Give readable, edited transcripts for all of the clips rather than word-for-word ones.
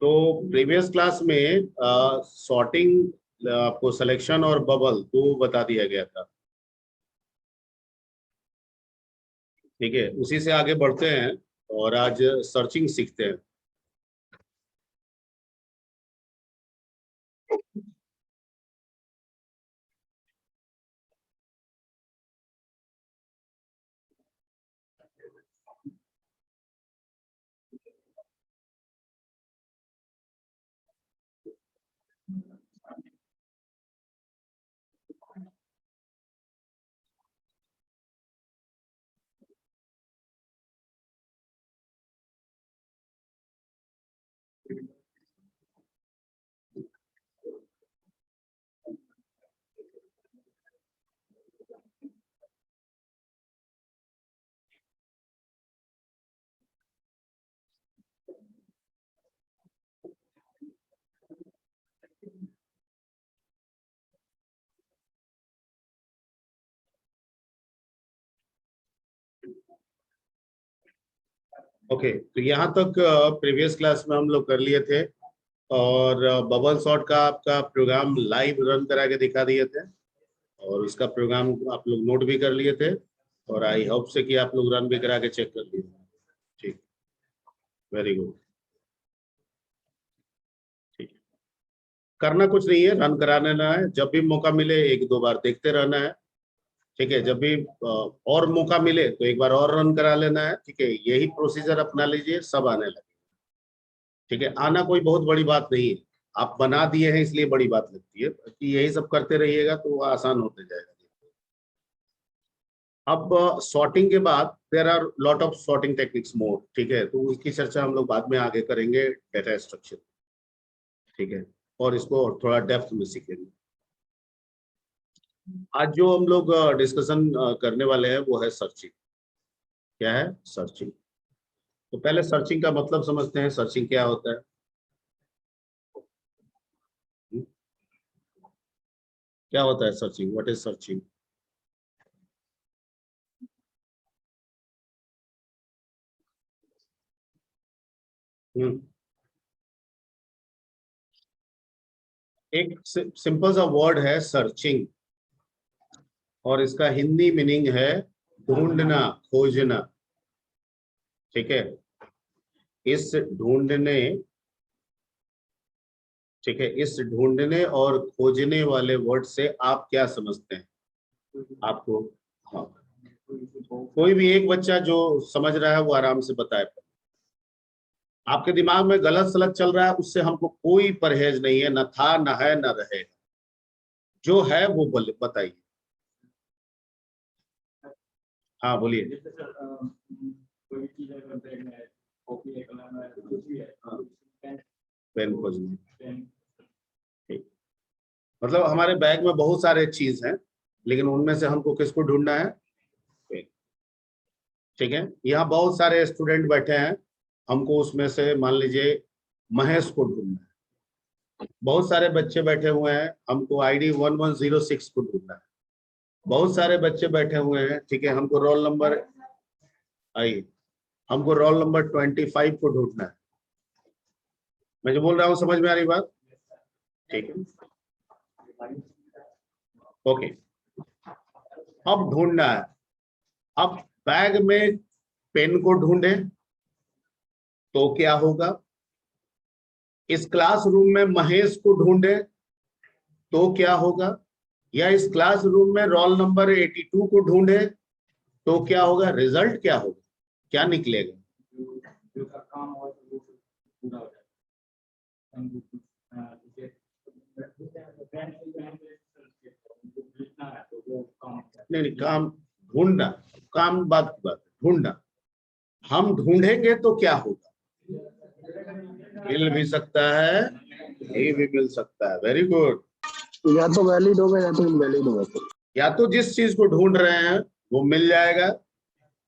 तो previous class में sorting आपको सिलेक्शन और बबल दो बता दिया गया था। ठीक है, उसी से आगे बढ़ते हैं और आज सर्चिंग सीखते हैं। ओके, तो यहाँ तक प्रीवियस क्लास में हम लोग कर लिए थे और बबल सॉर्ट का आपका प्रोग्राम लाइव रन करा के दिखा दिए थे और उसका प्रोग्राम आप लोग नोट भी कर लिए थे और आई होप से कि आप लोग रन भी करा के चेक कर लिए। ठीक, वेरी गुड। ठीक, करना कुछ नहीं है, रन करा लेना है, जब भी मौका मिले एक दो बार देखते रहना है। ठीक है, जब भी और मौका मिले तो एक बार और रन करा लेना है। ठीक है, यही प्रोसीजर अपना लीजिए, सब आने लगे। ठीक है, आना कोई बहुत बड़ी बात नहीं है, आप बना दिए हैं इसलिए बड़ी बात लगती है कि यही सब करते रहिएगा तो आसान होते जाएगा। अब सॉर्टिंग के बाद there are lot of sorting techniques more. ठीक है, तो उसकी चर्चा हम लोग बाद में आगे करेंगे डेटा स्ट्रक्चर। ठीक है, और इसको थोड़ा डेप्थ में सीखेंगे। आज जो हम लोग डिस्कशन करने वाले हैं वो है सर्चिंग। क्या है? सर्चिंग। तो पहले सर्चिंग का मतलब समझते हैं, सर्चिंग क्या होता है। क्या होता है सर्चिंग? What is searching? एक सिंपल सा वर्ड है सर्चिंग और इसका हिंदी मीनिंग है ढूंढना, खोजना। ठीक है, इस ढूंढने, ठीक है, इस ढूंढने और खोजने वाले वर्ड से आप क्या समझते हैं? आपको, हाँ, कोई भी एक बच्चा जो समझ रहा है वो आराम से बताए। आपके दिमाग में गलत सलत चल रहा है उससे हमको कोई परहेज नहीं है, न था न है न रहेगा, जो है वो बताइए। हाँ बोलिए। पेन खोजना। ठीक, मतलब हमारे बैग में बहुत सारे चीज हैं लेकिन उनमें से हमको किसको ढूंढना है? पेन। ठीक है, यहाँ बहुत सारे स्टूडेंट बैठे हैं, हमको उसमें से मान लीजिए महेश को ढूंढना है। बहुत सारे बच्चे बैठे हुए हैं, हमको आईडी 1106 को ढूंढना है। बहुत सारे बच्चे बैठे हुए हैं, ठीक है, हमको रोल नंबर, आइए, हमको रोल नंबर 25 को ढूंढना है। मैं जो बोल रहा हूँ समझ में आ रही बात? ठीक है, ओके। अब ढूंढना है, अब बैग में पेन को ढूंढे तो क्या होगा? इस क्लासरूम में महेश को ढूंढे तो क्या होगा? या इस क्लासरूम में रोल नंबर 82 को ढूंढे तो क्या होगा? रिजल्ट क्या होगा? क्या निकलेगा? नहीं नहीं, काम ढूंढना, काम बात की बात, ढूंढना। हम ढूंढेंगे तो क्या होगा? मिल भी सकता है, नहीं भी मिल सकता है। Very good. या तो वैलिड होगा या तो इनवैलिड होगा। या तो जिस चीज को ढूंढ रहे हैं वो मिल जाएगा,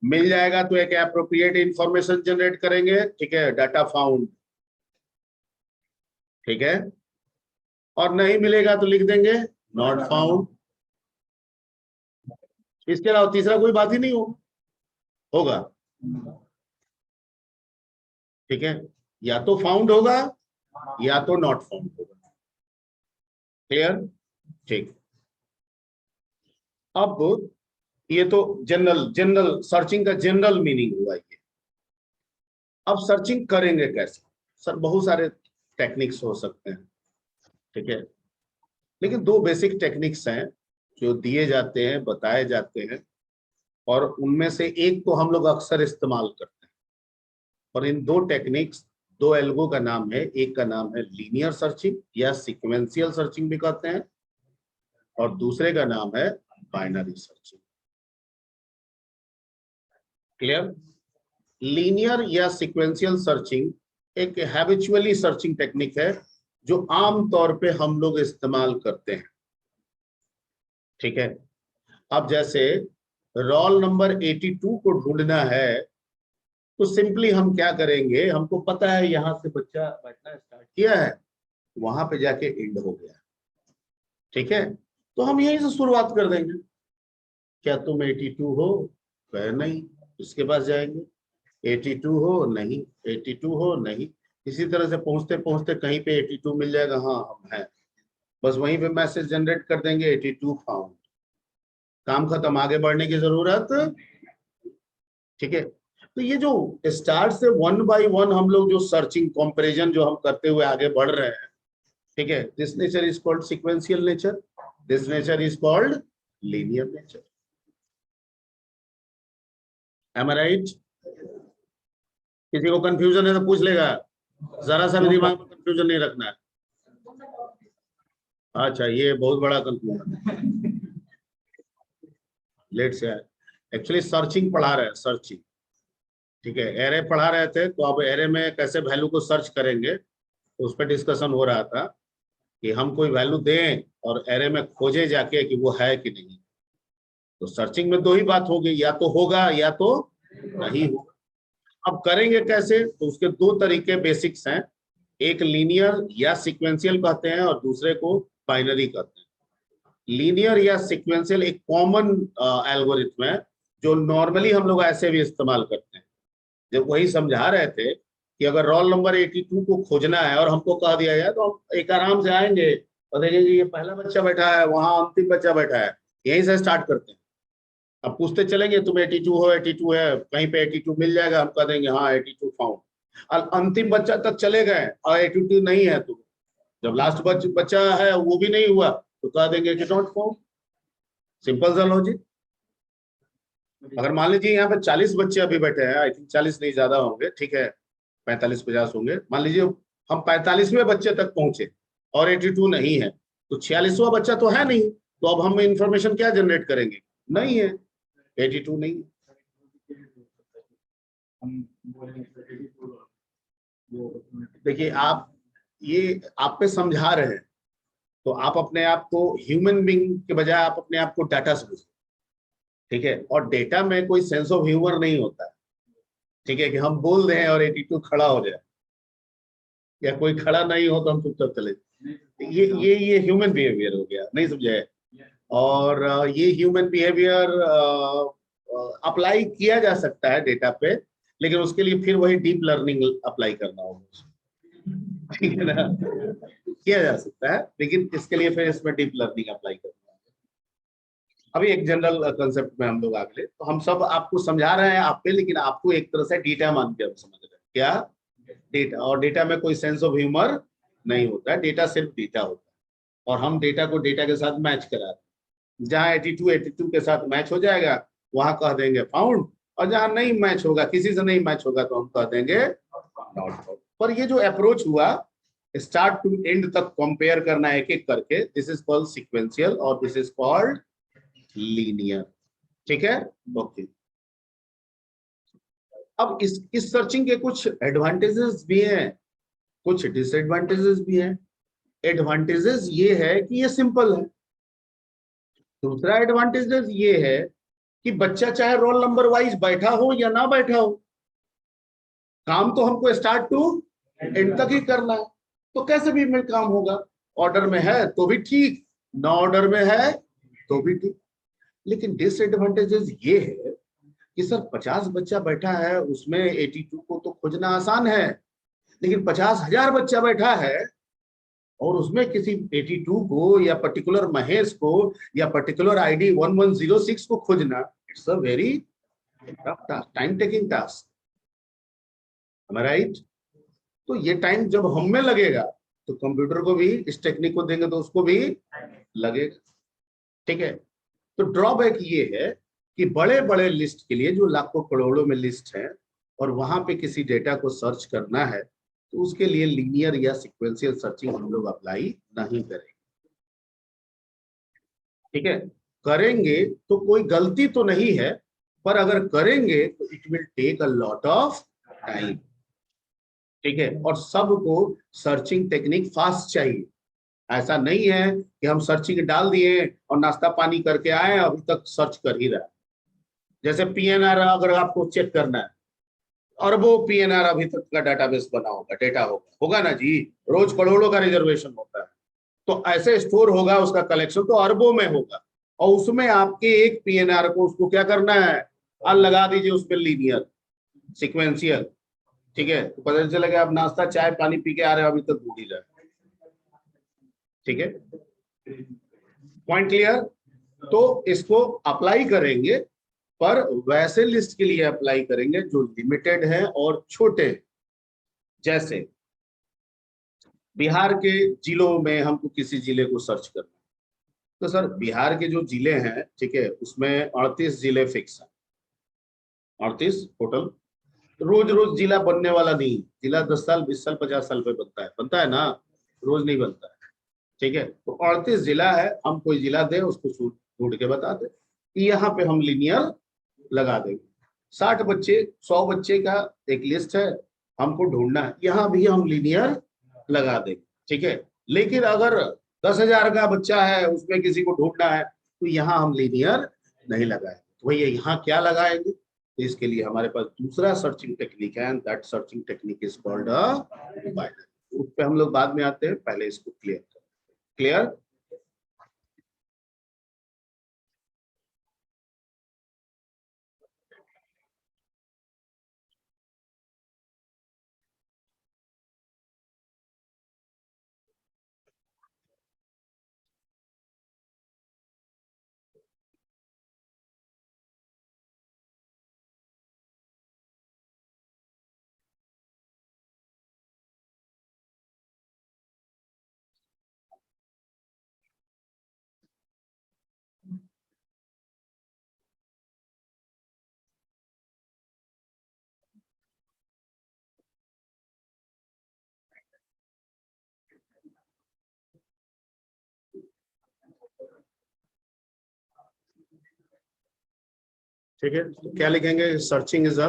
मिल जाएगा तो एक एप्रोप्रिएट इंफॉर्मेशन जनरेट करेंगे। ठीक है, डाटा फाउंड। ठीक है, और नहीं मिलेगा तो लिख देंगे नॉट फाउंड। इसके अलावा तीसरा कोई बात ही नहीं होगा। ठीक है, या तो फाउंड होगा या तो नॉट फाउंड होगा। क्लियर? ठीक। अब ये तो जनरल सर्चिंग का जनरल मीनिंग हुआ ये। अब सर्चिंग करेंगे कैसे? सर बहुत सारे टेक्निक्स हो सकते हैं, ठीक है, लेकिन दो बेसिक टेक्निक्स हैं जो दिए जाते हैं, बताए जाते हैं, और उनमें से एक को हम लोग अक्सर इस्तेमाल करते हैं। और इन दो टेक्निक्स, दो एल्गो का नाम है, एक का नाम है लीनियर सर्चिंग या सीक्वेंशियल सर्चिंग भी कहते हैं, और दूसरे का नाम है बाइनरी सर्चिंग। क्लियर? लीनियर या सीक्वेंशियल सर्चिंग एक हैबिचुअली सर्चिंग टेक्निक है जो आम तौर पे हम लोग इस्तेमाल करते हैं, ठीक है। अब जैसे रोल नंबर 82 को ढूंढना है तो सिंपली हम क्या करेंगे, हमको पता है यहां से बच्चा बैठना स्टार्ट किया है, वहां पे जाके एंड हो गया, ठीक है, तो हम यहीं से शुरुआत कर देंगे। क्या तुम 82 हो? कहे नहीं, इसके पास जाएंगे। 82 हो? नहीं। 82 हो? नहीं। इसी तरह से पहुंचते पहुंचते कहीं पे 82 मिल जाएगा, हाँ हम हैं, बस वहीं पे मैसेज जनरेट कर देंगे 82 फाउंड, काम खत्म, आगे बढ़ने की जरूरत, ठीक है। तो ये जो स्टार्ट से 1 बाय 1 हम लोग जो सर्चिंग कंपैरिजन जो हम करते हुए आगे बढ़ रहे हैं, ठीक है, this nature is called sequential nature, this nature is called linear nature. Am I right? किसी को कंफ्यूजन है तो पूछ लेगा, जरा सा भी दिमाग में कंफ्यूजन नहीं रखना है। अच्छा, ये बहुत बड़ा कंफ्यूजन है, लेट से एक्चुअली सर्चिंग पढ़ा रहे हैं, सर्चिंग, ठीक है, एरे पढ़ा रहे थे, तो अब एरे में कैसे वैल्यू को सर्च करेंगे तो उस पर डिस्कशन हो रहा था कि हम कोई वैल्यू दें और एरे में खोजे जाके कि वो है कि नहीं। तो सर्चिंग में दो ही बात होगी, या तो होगा या तो नहीं होगा। अब करेंगे कैसे? तो उसके दो तरीके बेसिक्स हैं, एक लीनियर या सीक्वेंशियल कहते हैं और दूसरे को बाइनरी कहते हैं। लीनियर या सीक्वेंशियल एक कॉमन एल्गोरिथम है जो नॉर्मली हम लोग ऐसे भी इस्तेमाल करते हैं। जब वही समझा रहे थे कि अगर रोल नंबर 82 को खोजना है और हमको कह दिया जाए तो हम एक आराम से आएंगे और देखेंगे ये पहला बच्चा बैठा है, वहां अंतिम बच्चा बैठा है, यहीं से स्टार्ट करते हैं। अब पूछते चलेंगे तुम 82 हो? 82 है, कहीं पे 82 मिल जाएगा, हम कह देंगे हाँ 82 फाउंड, और अंतिम बच्चा तक चले गए और 82 नहीं है, तो जब लास्ट बच्चा है वो भी नहीं हुआ तो कह देंगे कि नॉट फाउंड। सिंपल सा लॉजिक। अगर मान लीजिए यहाँ पे 40 बच्चे अभी बैठे हैं, आई थिंक 40 नहीं ज्यादा होंगे, ठीक है, 45-50 होंगे, मान लीजिए हम 45वें बच्चे तक पहुंचे और 82 नहीं है, तो 46वां बच्चा तो है नहीं, तो अब हम इंफॉर्मेशन क्या जनरेट करेंगे? नहीं है, 82 नहीं है। देखिए आप, ये आप पे समझा रहे हैं तो आप अपने आप को ह्यूमन बीइंग के बजाय आप अपने आप को डाटा समझो, ठीक है, और डेटा में कोई सेंस ऑफ ह्यूमर नहीं होता है, ठीक है, कि हम बोल दें और 82 खड़ा हो जाए, या कोई खड़ा नहीं हो तो हम चुपचाप चले। ये ह्यूमन बिहेवियर हो गया, नहीं समझे? और ये ह्यूमन बिहेवियर अप्लाई किया जा सकता है डेटा पे, लेकिन उसके लिए फिर वही डीप लर्निंग अप्लाई करना होगा, ठीक है ना, किया जा सकता है, लेकिन इसके लिए फिर इसमें डीप लर्निंग अप्लाई करना होगा। अभी एक जनरल कंसेप्ट में हम लोग आगे, तो हम सब आपको समझा रहे हैं आप पे, लेकिन आपको एक तरह से डेटा मान के हम समझ रहे हैं, क्या डेटा, और डेटा में कोई सेंस ऑफ ह्यूमर नहीं होता है, डेटा सिर्फ डेटा होता है, और हम डेटा को डेटा के साथ मैच करा रहे हैं। जहाँ 82 के साथ मैच हो जाएगा वहां कह देंगे फाउंड, और जहां नहीं मैच होगा, किसी से नहीं मैच होगा, तो हम कह देंगे नॉट फाउंड। पर ये जो अप्रोच हुआ स्टार्ट टू एंड तक कंपेयर करना एक एक करके, दिस इज कॉल्ड सीक्वेंशियल और दिस इज कॉल्ड लीनियर, ठीक है, ओके। अब इस सर्चिंग के कुछ एडवांटेजेस भी हैं, कुछ डिसएडवांटेजेस भी हैं। एडवांटेजेस ये है कि ये सिंपल है। दूसरा एडवांटेजेस ये है कि बच्चा चाहे रोल नंबर वाइज बैठा हो या ना बैठा हो, काम तो हमको स्टार्ट टू एंड तक ही करना है, तो कैसे भी में काम होगा, ऑर्डर में है तो भी ठीक, ना ऑर्डर में है तो भी ठीक। लेकिन डिसएडवांटेजेस ये है कि सर 50 बच्चा बैठा है, उसमें 82 को तो खोजना आसान है, लेकिन 50,000 बच्चा बैठा है और उसमें किसी 82 को या पर्टिकुलर महेश को या पर्टिकुलर आईडी 1106 को खोजना, it's a very tough task, time taking task, right. तो ये टाइम जब हम में लगेगा तो कंप्यूटर को भी, इस टेक्निक को देंगे तो उसको भी लगेगा, ठीक है। तो ड्रॉबैक ये है कि बड़े बड़े लिस्ट के लिए जो लाखों करोड़ों में लिस्ट है और वहां पे किसी डेटा को सर्च करना है तो उसके लिए लीनियर या सिक्वेंशियल सर्चिंग हम लोग अप्लाई नहीं करेंगे, ठीक है। करेंगे तो कोई गलती तो नहीं है, पर अगर करेंगे तो it will take a lot of time, ठीक है। और सबको सर्चिंग टेक्निक फास्ट चाहिए। ऐसा नहीं है कि हम सर्चिंग डाल दिए और नाश्ता पानी करके आए अभी तक सर्च कर ही रहा है। जैसे पीएनआर अगर आपको चेक करना है, अरबों पीएनआर अभी तक का डाटाबेस बना होगा, डेटा होगा, होगा ना जी, रोज करोड़ों का रिजर्वेशन होता है, तो ऐसे स्टोर होगा, उसका कलेक्शन तो अरबों में होगा, और उसमें आपके एक पीएनआर को उसको क्या करना है, अब लगा दीजिए उसमें लीनियर सिक्वेंशियल, ठीक है। तो पता चलेगा आप नाश्ता चाय पानी पी के आ रहे हो, अभी तक भूल ही रहे, ठीक है। Point clear. तो इसको अप्लाई करेंगे, पर वैसे लिस्ट के लिए अप्लाई करेंगे जो लिमिटेड है और छोटे। जैसे बिहार के जिलों में हमको किसी जिले को सर्च करना, तो सर बिहार के जो जिले हैं, ठीक है, उसमें 38 जिले फिक्स है, 38 टोटल। रोज रोज जिला बनने वाला नहीं, जिला 10 साल 20 साल 50 साल पे बनता है ना, रोज नहीं बनता है, ठीक है। तो 38 जिला है, हम कोई जिला दे उसको ढूंढ के बता दे, यहाँ पे हम लीनियर लगा देंगे। 60 बच्चे 100 बच्चे का एक लिस्ट है, हमको ढूंढना है, यहाँ भी हम लीनियर लगा देंगे, ठीक है। लेकिन अगर 10,000 का बच्चा है, उसमें किसी को ढूंढना है, तो यहाँ हम लीनियर नहीं लगाएंगे। तो भैया यहाँ क्या लगाएंगे, तो इसके लिए हमारे पास दूसरा सर्चिंग टेक्निक है, that searching technique is called a binary. उस पे हम लोग बाद में आते हैं, पहले इसको क्लियर। ठीक है, तो क्या लिखेंगे, सर्चिंग इज अ